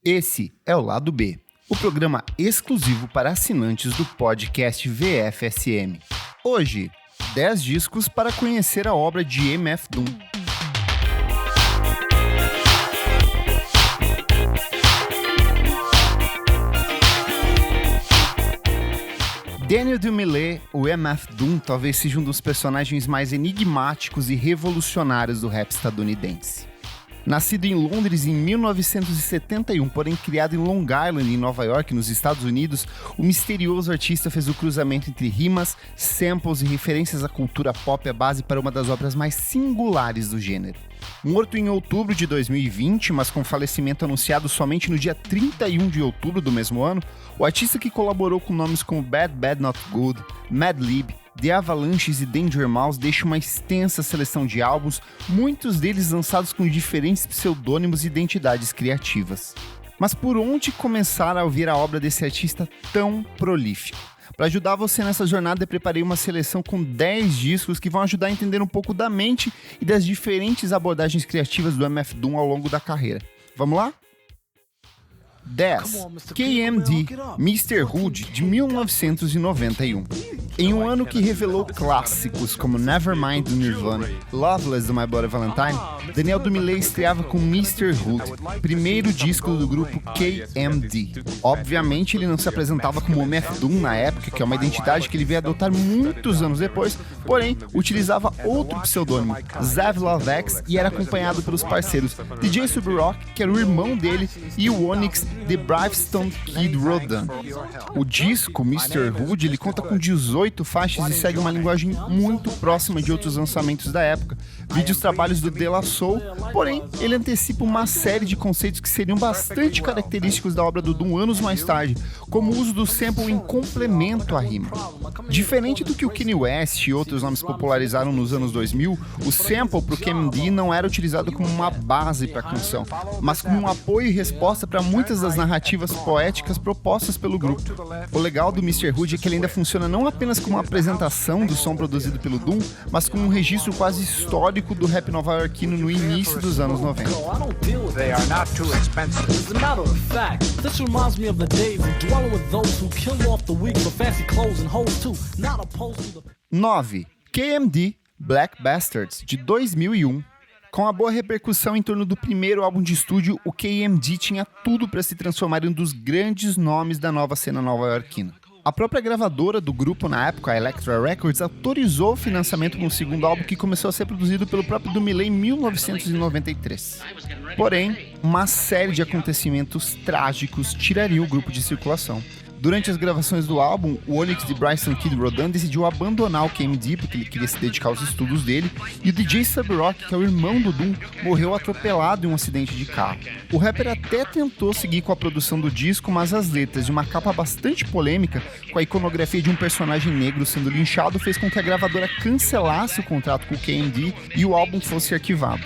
Esse é o Lado B, o programa exclusivo para assinantes do podcast VFSM. Hoje, 10 discos para conhecer a obra de MF Doom. Daniel Dumile, o MF Doom, talvez seja um dos personagens mais enigmáticos e revolucionários do rap estadunidense. Nascido em Londres em 1971, porém criado em Long Island, em Nova York, nos Estados Unidos, o misterioso artista fez o cruzamento entre rimas, samples e referências à cultura pop, a base para uma das obras mais singulares do gênero. Morto em outubro de 2020, mas com falecimento anunciado somente no dia 31 de outubro do mesmo ano, o artista, que colaborou com nomes como Bad Bad Not Good, Madlib, The Avalanches e Danger Mouse, deixa uma extensa seleção de álbuns, muitos deles lançados com diferentes pseudônimos e identidades criativas. Mas por onde começar a ouvir a obra desse artista tão prolífico? Para ajudar você nessa jornada, eu preparei uma seleção com 10 discos que vão ajudar a entender um pouco da mente e das diferentes abordagens criativas do MF Doom ao longo da carreira. Vamos lá? 10. KMD, Mr. Hood, de 1991. Em um ano que revelou clássicos como Nevermind do Nirvana, Loveless do My Bloody Valentine, Daniel Dumile estreava com Mr. Hood, primeiro disco do grupo KMD. Obviamente ele não se apresentava como MF Doom na época, que é uma identidade que ele veio adotar muitos anos depois, porém utilizava outro pseudônimo, Zav Love X, e era acompanhado pelos parceiros DJ Subrock, que era o irmão dele, e o Onyx, The Bravestone Kid Rodan. O disco, Mr. Hood, ele conta com 18 faixas e segue uma linguagem muito próxima de outros lançamentos da época, vide os trabalhos do De La Soul, porém ele antecipa uma série de conceitos que seriam bastante característicos da obra do Doom anos mais tarde, como o uso do sample em complemento à rima. Diferente do que o Kanye West e outros nomes popularizaram nos anos 2000, o sample para o KMD não era utilizado como uma base para a canção, mas como um apoio e resposta para muitas das narrativas poéticas propostas pelo grupo. O legal do Mr. Hood é que ele ainda funciona não apenas como uma apresentação do som produzido pelo Doom, mas como um registro quase histórico do rap nova-iorquino no início dos anos 90. 9. KMD, Black Bastards, de 2001. Com a boa repercussão em torno do primeiro álbum de estúdio, o KMD tinha tudo para se transformar em um dos grandes nomes da nova cena nova-iorquina. A própria gravadora do grupo na época, a Elektra Records, autorizou o financiamento no segundo álbum, que começou a ser produzido pelo próprio Dumile em 1993. Porém, uma série de acontecimentos trágicos tirariam o grupo de circulação. Durante as gravações do álbum, o Onyx de Bryson Kid Rodan decidiu abandonar o KMD porque ele queria se dedicar aos estudos dele, e o DJ Subrock, que é o irmão do Doom, morreu atropelado em um acidente de carro. O rapper até tentou seguir com a produção do disco, mas as letras de uma capa bastante polêmica, com a iconografia de um personagem negro sendo linchado, fez com que a gravadora cancelasse o contrato com o KMD e o álbum fosse arquivado.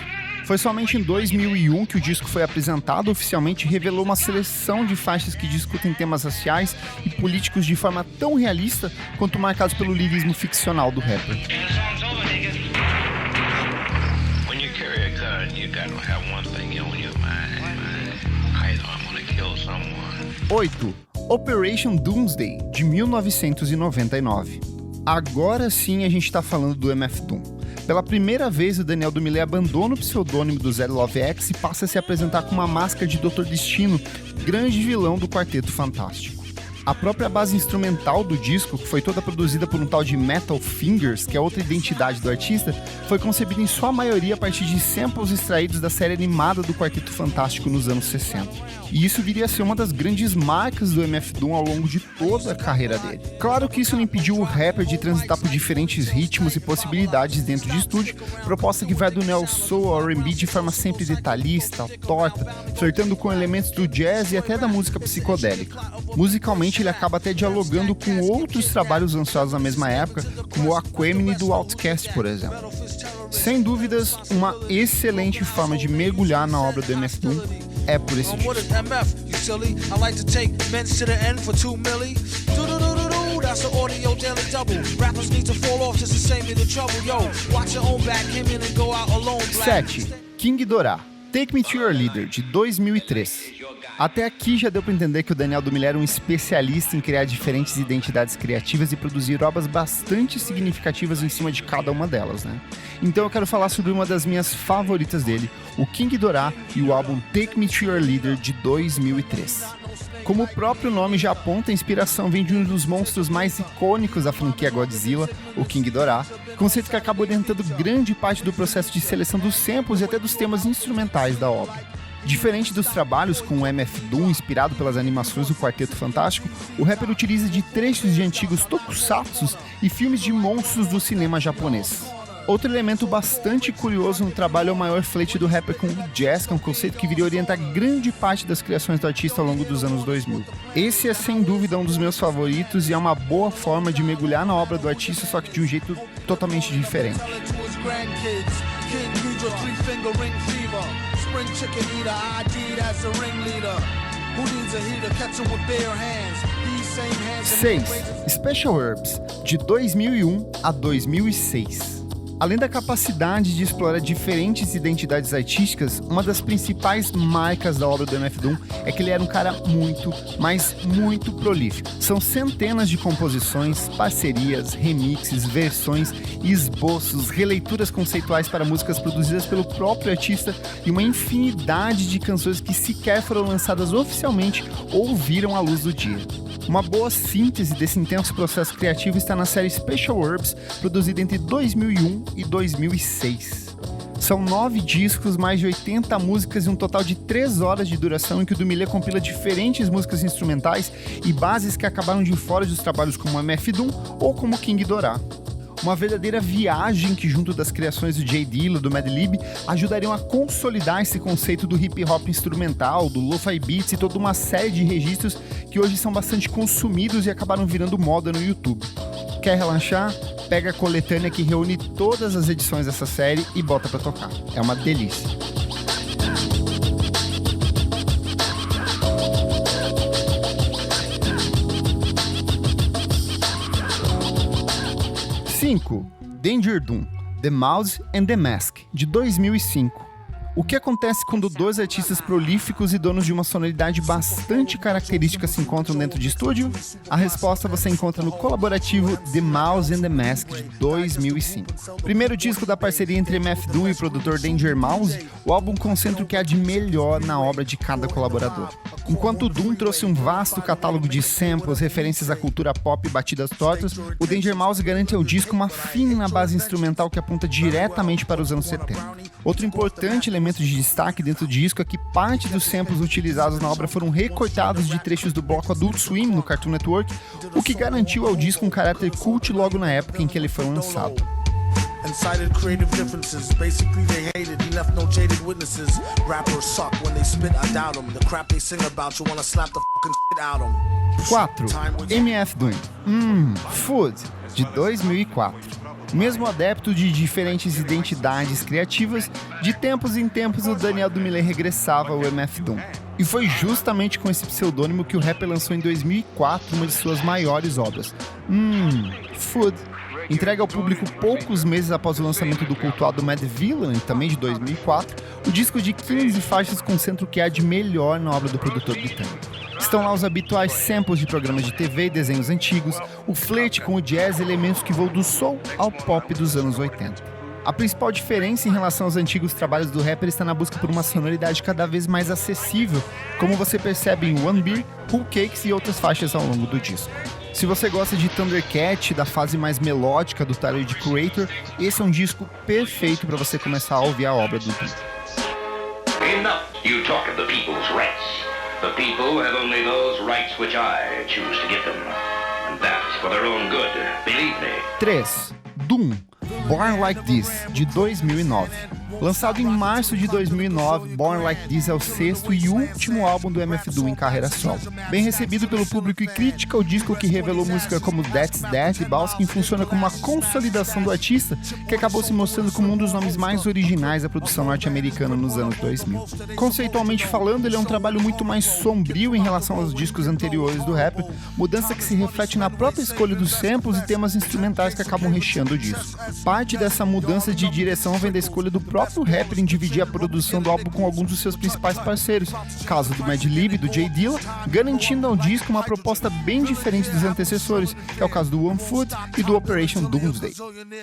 Foi somente em 2001 que o disco foi apresentado oficialmente e revelou uma seleção de faixas que discutem temas raciais e políticos de forma tão realista quanto marcados pelo lirismo ficcional do rapper. 8. Operation Doomsday, de 1999. Agora sim a gente está falando do MF Doom. Pela primeira vez, o Daniel Dumile abandona o pseudônimo do Zav Love X e passa a se apresentar com uma máscara de Dr. Destino, grande vilão do Quarteto Fantástico. A própria base instrumental do disco, que foi toda produzida por um tal de Metal Fingers, que é outra identidade do artista, foi concebida em sua maioria a partir de samples extraídos da série animada do Quarteto Fantástico nos anos 60. E isso viria a ser uma das grandes marcas do MF Doom ao longo de toda a carreira dele. Claro que isso não impediu o rapper de transitar por diferentes ritmos e possibilidades dentro de estúdio, proposta que vai do neo soul ao R&B de forma sempre detalhista, torta, flertando com elementos do jazz e até da música psicodélica. Musicalmente, ele acaba até dialogando com outros trabalhos lançados na mesma época, como o Aquemini do Outkast, por exemplo. Sem dúvidas, uma excelente forma de mergulhar na obra do MF Doom é por esse disco. Sete. King Dorá, Take Me to Your Leader, de 2003. Até aqui já deu para entender que o Daniel do Miller era um especialista em criar diferentes identidades criativas e produzir obras bastante significativas em cima de cada uma delas, né? Então eu quero falar sobre uma das minhas favoritas dele, o King Dorá e o álbum Take Me to Your Leader, de 2003. Como o próprio nome já aponta, a inspiração vem de um dos monstros mais icônicos da franquia Godzilla, o King Dorá, conceito que acaba orientando grande parte do processo de seleção dos samples e até dos temas instrumentais da obra. Diferente dos trabalhos com o MF Doom, inspirado pelas animações do Quarteto Fantástico, o rapper utiliza de trechos de antigos tokusatsu e filmes de monstros do cinema japonês. Outro elemento bastante curioso no trabalho é o maior flerte do rapper com o jazz, que é um conceito que viria a orientar grande parte das criações do artista ao longo dos anos 2000. Esse é sem dúvida um dos meus favoritos e é uma boa forma de mergulhar na obra do artista, só que de um jeito totalmente diferente. Seis, Special Herbs, de 2001 a 2006. Além da capacidade de explorar diferentes identidades artísticas, uma das principais marcas da obra do MF Doom é que ele era um cara muito, mas muito prolífico. São centenas de composições, parcerias, remixes, versões, esboços, releituras conceituais para músicas produzidas pelo próprio artista e uma infinidade de canções que sequer foram lançadas oficialmente ou viram a luz do dia. Uma boa síntese desse intenso processo criativo está na série Special Herbs, produzida entre 2001 e 2006. São 9 discos, mais de 80 músicas e um total de 3 horas de duração em que o Dumile compila diferentes músicas instrumentais e bases que acabaram de fora dos trabalhos como MF Doom ou como King Dorá. Uma verdadeira viagem que, junto das criações do J Dilla, do Madlib, ajudariam a consolidar esse conceito do hip hop instrumental, do lo-fi beats e toda uma série de registros que hoje são bastante consumidos e acabaram virando moda no YouTube. Quer relaxar? Pega a coletânea que reúne todas as edições dessa série e bota pra tocar. É uma delícia. Danger Doom, The Mouse and the Mask, de 2005. O que acontece quando dois artistas prolíficos e donos de uma sonoridade bastante característica se encontram dentro de estúdio? A resposta você encontra no colaborativo The Mouse and the Mask, de 2005. Primeiro disco da parceria entre MF Doom e o produtor Danger Mouse, o álbum concentra o que há de melhor na obra de cada colaborador. Enquanto o Doom trouxe um vasto catálogo de samples, referências à cultura pop e batidas tortas, o Danger Mouse garante ao disco uma fina base instrumental que aponta diretamente para os anos 70. Outro importante elemento de destaque dentro do disco é que parte dos samples utilizados na obra foram recortados de trechos do bloco Adult Swim no Cartoon Network, o que garantiu ao disco um caráter cult logo na época em que ele foi lançado. And cited creative differences. Basically they hated, he left no jaded witnesses. Rappers suck when they spit, I doubt them. The crap they sing about, you wanna slap the fucking shit out them. 4. MF Doom, Food, de 2004. Mesmo adepto de diferentes identidades criativas, de tempos em tempos o Daniel do Miller regressava ao MF Doom. E foi justamente com esse pseudônimo que o rapper lançou em 2004 uma de suas maiores obras, Food. Entregue ao público poucos meses após o lançamento do cultuado Mad Villain, também de 2004, o disco de 15 faixas concentra o que há de melhor na obra do produtor britânico. Estão lá os habituais samples de programas de TV e desenhos antigos, o flerte com o jazz e elementos que voam do soul ao pop dos anos 80. A principal diferença em relação aos antigos trabalhos do rapper está na busca por uma sonoridade cada vez mais acessível, como você percebe em One Beer, Whole Cakes e outras faixas ao longo do disco. Se você gosta de Thundercat, da fase mais melódica do Tyler, the Creator, esse é um disco perfeito para você começar a ouvir a obra do Doom. Enough you talk of the people's rights. The people have only those rights which I choose to give them. And that's for their own good, believe me. 3. Doom, Born Like This, de 2009. Lançado em março de 2009, Born Like This é o sexto e último álbum do MF Doom em carreira solo. Bem recebido pelo público e crítica, o disco que revelou música como That's That e Balskin funciona como uma consolidação do artista, que acabou se mostrando como um dos nomes mais originais da produção norte-americana nos anos 2000. Conceitualmente falando, ele é um trabalho muito mais sombrio em relação aos discos anteriores do rapper, mudança que se reflete na própria escolha dos samples e temas instrumentais que acabam recheando o disco. Parte dessa mudança de direção vem da escolha do próprio próprio rapper em dividir a produção do álbum com alguns dos seus principais parceiros, caso do Madlib e do J Dilla, garantindo ao disco uma proposta bem diferente dos antecessores, que é o caso do One Foot e do Operation Doomsday.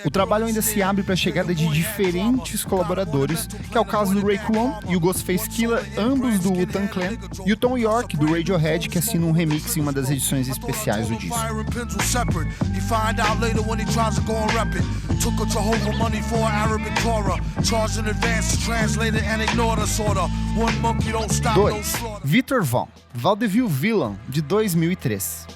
O trabalho ainda se abre para a chegada de diferentes colaboradores, que é o caso do Raekwon e o Ghostface Killah, ambos do Wu-Tang Clan, e o Tom York do Radiohead, que assina um remix em uma das edições especiais do disco. Took a Jehovah money for an Arabic Torah. Charged in advance to translate it and ignored us order. One monkey don't stop, 2. Victor Von, Vaudeville Villain, de 2003.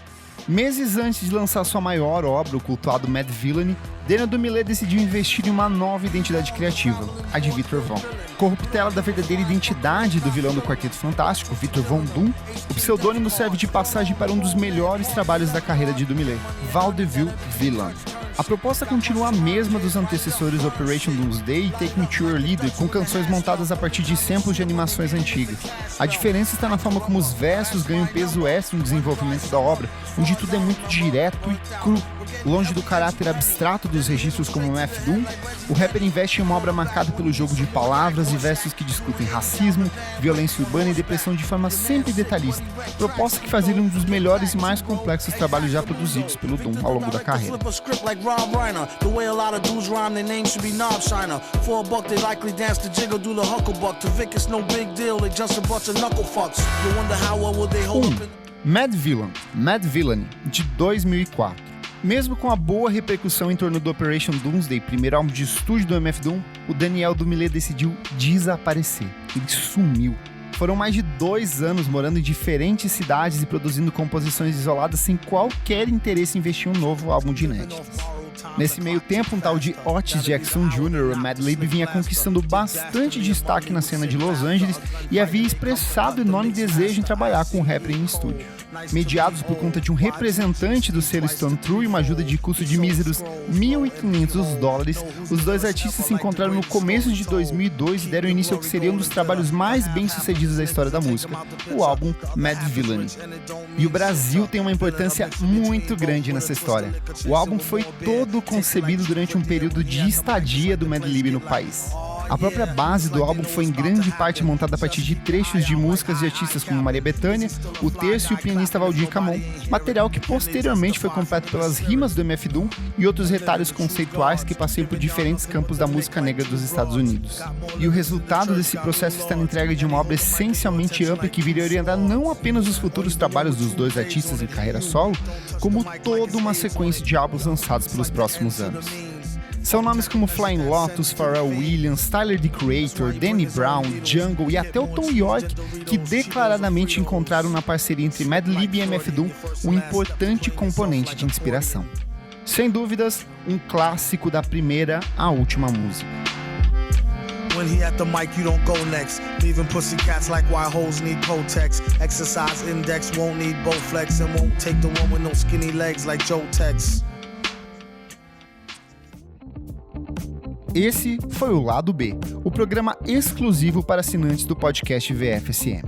Meses antes de lançar sua maior obra, o cultuado Madvillainy, Daniel Dumile decidiu investir em uma nova identidade criativa, a de Victor Von. Corruptela da verdadeira identidade do vilão do Quarteto Fantástico, Victor Von Doom, o pseudônimo serve de passagem para um dos melhores trabalhos da carreira de Dumile, Vaudeville Villain. A proposta continua a mesma dos antecessores Operation Doomsday e Take Me to Your Leader, com canções montadas a partir de samples de animações antigas. A diferença está na forma como os versos ganham peso extra no desenvolvimento da obra, onde tudo é muito direto e cru. Longe do caráter abstrato dos registros como o MF Doom, o rapper investe em uma obra marcada pelo jogo de palavras e versos que discutem racismo, violência urbana e depressão de forma sempre detalhista, proposta que faz ele um dos melhores e mais complexos trabalhos já produzidos pelo Doom ao longo da carreira. Rob Reiner, the way a lot of dudes rhyme, their names should be Knob Shiner. For a buck, they likely dance to jiggle, do the hucklebuck. To Vic, it's no big deal, they just a bunch of knuckle fucks. You wonder how well will they hold up in... Madvillainy, de 2004. Mesmo com a boa repercussão em torno do Operation Doomsday, primeiro álbum de estúdio do MF Doom, o Daniel Dumile decidiu desaparecer. Ele sumiu. Foram mais de 2 anos morando em diferentes cidades e produzindo composições isoladas sem qualquer interesse em investir em um novo álbum de inéditas. Nesse meio tempo, um tal de Otis Jackson Jr., o Madlib, vinha conquistando bastante destaque na cena de Los Angeles e havia expressado enorme desejo em trabalhar com o rapper em estúdio. Mediados por conta de um representante do selo Stone Through e uma ajuda de custo de míseros $1.500, os dois artistas se encontraram no começo de 2002 e deram início ao que seria um dos trabalhos mais bem-sucedidos da história da música, o álbum Madvillainy. E o Brasil tem uma importância muito grande nessa história. O álbum foi todo concebido durante um período de estadia do Madlib no país. A própria base do álbum foi em grande parte montada a partir de trechos de músicas de artistas como Maria Bethânia, o Terço e o pianista Valdir Camon, material que posteriormente foi completo pelas rimas do MF Doom e outros retalhos conceituais que passeiam por diferentes campos da música negra dos Estados Unidos. E o resultado desse processo está na entrega de uma obra essencialmente ampla que viria orientar não apenas os futuros trabalhos dos dois artistas em carreira solo, como toda uma sequência de álbuns lançados pelos próximos anos. São nomes como Flying Lotus, Pharrell Williams, Tyler, the Creator, Danny Brown, Jungle e até o Tom York, que declaradamente encontraram na parceria entre Madlib e MF Doom um importante componente de inspiração. Sem dúvidas, um clássico da primeira à última música. When he at the mic, you don't go next. Leaving pussycats like why hoes need Kotex. Exercise index won't need Bowflex and won't take the one with no skinny legs like Joe Tex. Esse foi o Lado B, o programa exclusivo para assinantes do podcast VFSM.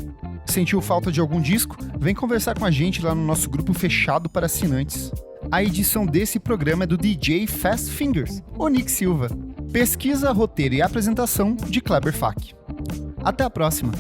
Sentiu falta de algum disco? Vem conversar com a gente lá no nosso grupo fechado para assinantes. A edição desse programa é do DJ Fast Fingers, o Nick Silva. Pesquisa, roteiro e apresentação de Kleber Fak. Até a próxima!